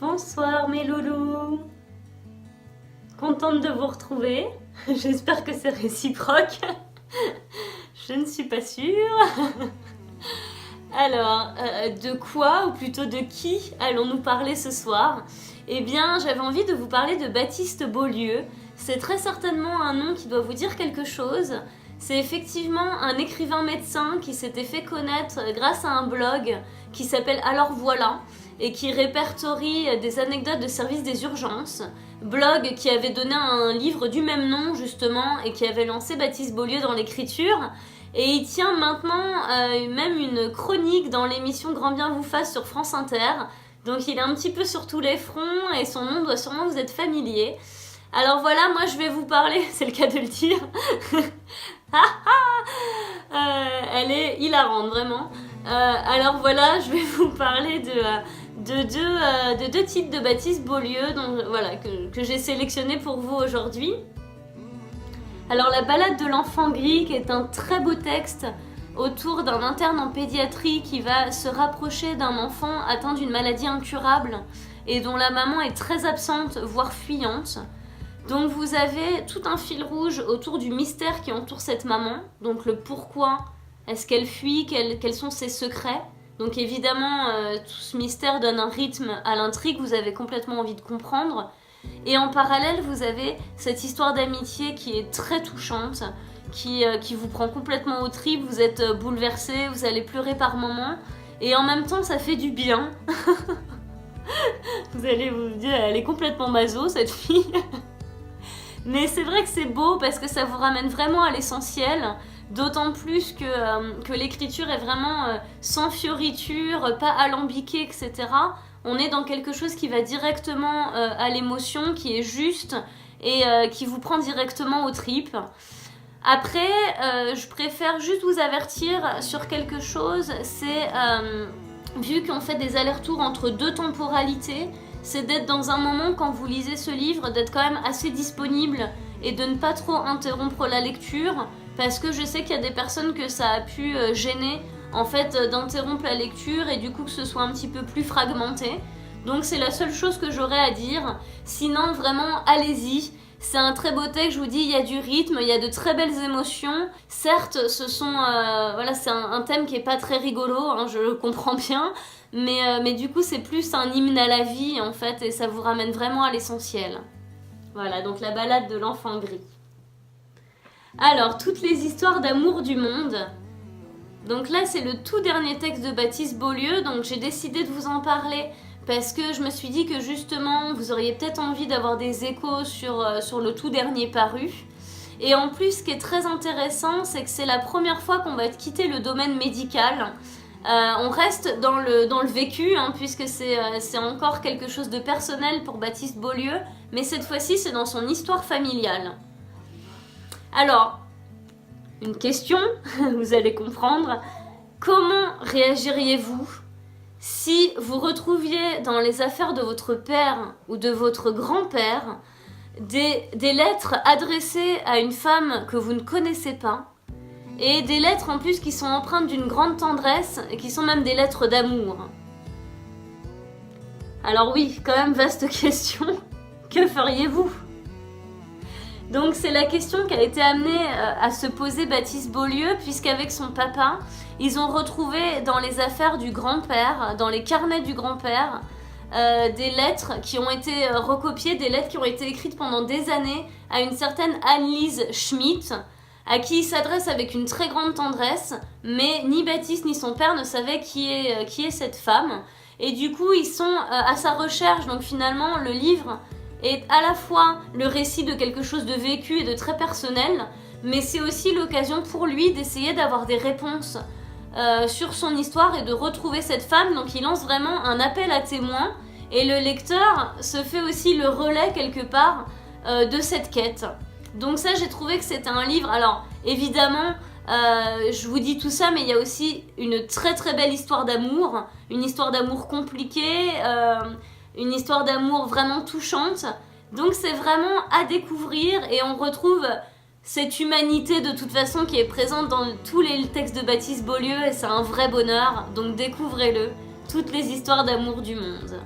Bonsoir mes loulous. Contente de vous retrouver. J'espère que c'est réciproque. Je ne suis pas sûre. Alors, de quoi, ou plutôt de qui allons-nous parler ce soir? Eh bien, j'avais envie de vous parler de Baptiste Beaulieu. C'est très certainement un nom qui doit vous dire quelque chose. C'est effectivement un écrivain médecin qui s'était fait connaître grâce à un blog qui s'appelle Alors Voilà et qui répertorie des anecdotes de service des urgences. Blog qui avait donné un livre du même nom justement et qui avait lancé Baptiste Beaulieu dans l'écriture. Et il tient maintenant même une chronique dans l'émission Grand Bien vous fasse sur France Inter. Donc il est un petit peu sur tous les fronts et son nom doit sûrement vous être familier. Alors voilà, moi je vais vous parler, c'est le cas de le dire. Elle est hilarante vraiment. Alors voilà, je vais vous parler de deux titres de Baptiste Beaulieu voilà, que j'ai sélectionné pour vous aujourd'hui. Alors la balade de l'enfant gris, qui est un très beau texte autour d'un interne en pédiatrie qui va se rapprocher d'un enfant atteint d'une maladie incurable et dont la maman est très absente, voire fuyante. Donc vous avez tout un fil rouge autour du mystère qui entoure cette maman, donc le pourquoi est-ce qu'elle fuit, quels sont ses secrets. Donc évidemment, tout ce mystère donne un rythme à l'intrigue, vous avez complètement envie de comprendre. Et en parallèle, vous avez cette histoire d'amitié qui est très touchante, qui vous prend complètement aux tripes, vous êtes bouleversé, vous allez pleurer par moments, et en même temps ça fait du bien. Vous allez vous dire, elle est complètement maso cette fille. Mais c'est vrai que c'est beau parce que ça vous ramène vraiment à l'essentiel, d'autant plus que l'écriture est vraiment sans fioriture, pas alambiquée, etc. On est dans quelque chose qui va directement à l'émotion, qui est juste et qui vous prend directement aux tripes. Après, je préfère juste vous avertir sur quelque chose, c'est vu qu'on fait des allers-retours entre deux temporalités, c'est d'être dans un moment quand vous lisez ce livre, d'être quand même assez disponible et de ne pas trop interrompre la lecture, parce que je sais qu'il y a des personnes que ça a pu gêner en fait d'interrompre la lecture et du coup que ce soit un petit peu plus fragmenté. Donc c'est la seule chose que j'aurais à dire. Sinon vraiment allez-y. C'est un très beau texte, je vous dis, il y a du rythme, il y a de très belles émotions. Certes, ce sont voilà, c'est un thème qui est pas très rigolo, hein, je le comprends bien, mais du coup c'est plus un hymne à la vie en fait et ça vous ramène vraiment à l'essentiel. Voilà, donc la balade de l'enfant gris. Alors, toutes les histoires d'amour du monde. Donc là, c'est le tout dernier texte de Baptiste Beaulieu, donc j'ai décidé de vous en parler parce que je me suis dit que justement, vous auriez peut-être envie d'avoir des échos sur le tout dernier paru. Et en plus, ce qui est très intéressant, c'est que c'est la première fois qu'on va quitter le domaine médical. On reste dans le vécu, hein, puisque c'est encore quelque chose de personnel pour Baptiste Beaulieu, mais cette fois-ci, c'est dans son histoire familiale. Alors, une question, vous allez comprendre. Comment réagiriez-vous si vous retrouviez dans les affaires de votre père ou de votre grand-père des lettres adressées à une femme que vous ne connaissez pas et des lettres en plus qui sont empreintes d'une grande tendresse et qui sont même des lettres d'amour? Alors oui, quand même vaste question. Que feriez-vous ? Donc c'est la question qui a été amenée à se poser Baptiste Beaulieu, puisqu'avec son papa, ils ont retrouvé dans les affaires du grand-père, dans les carnets du grand-père, des lettres qui ont été recopiées, des lettres qui ont été écrites pendant des années à une certaine Anne-Lise Schmitt, à qui il s'adresse avec une très grande tendresse, mais ni Baptiste ni son père ne savaient qui est cette femme. Et du coup, ils sont à sa recherche, donc finalement, le livre est à la fois le récit de quelque chose de vécu et de très personnel, mais c'est aussi l'occasion pour lui d'essayer d'avoir des réponses sur son histoire et de retrouver cette femme. Donc il lance vraiment un appel à témoins et le lecteur se fait aussi le relais quelque part de cette quête. Donc ça, j'ai trouvé que c'était un livre, alors évidemment je vous dis tout ça, mais il y a aussi une très très belle histoire d'amour, une histoire d'amour compliquée, une histoire d'amour vraiment touchante. Donc c'est vraiment à découvrir et on retrouve cette humanité de toute façon qui est présente dans tous les textes de Baptiste Beaulieu et c'est un vrai bonheur. Donc découvrez-le, toutes les histoires d'amour du monde.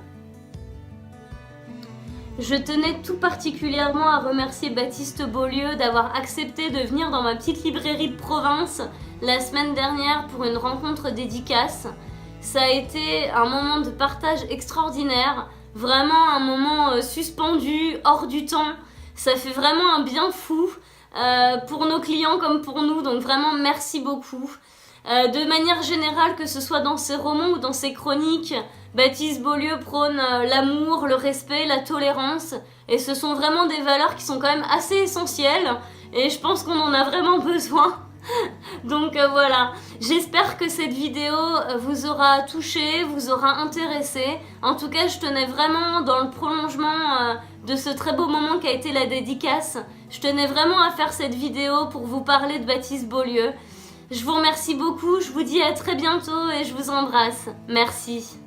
Je tenais tout particulièrement à remercier Baptiste Beaulieu d'avoir accepté de venir dans ma petite librairie de province la semaine dernière pour une rencontre dédicace. Ça a été un moment de partage extraordinaire, vraiment un moment suspendu, hors du temps. Ça fait vraiment un bien fou pour nos clients comme pour nous, donc vraiment merci beaucoup. De manière générale, que ce soit dans ses romans ou dans ses chroniques, Baptiste Beaulieu prône l'amour, le respect, la tolérance, et ce sont vraiment des valeurs qui sont quand même assez essentielles, et je pense qu'on en a vraiment besoin. Donc voilà, j'espère que cette vidéo vous aura touché, vous aura intéressé. En tout cas, je tenais vraiment, dans le prolongement de ce très beau moment qu'a été la dédicace, je tenais vraiment à faire cette vidéo pour vous parler de Baptiste Beaulieu. Je vous remercie beaucoup, je vous dis à très bientôt et je vous embrasse. Merci.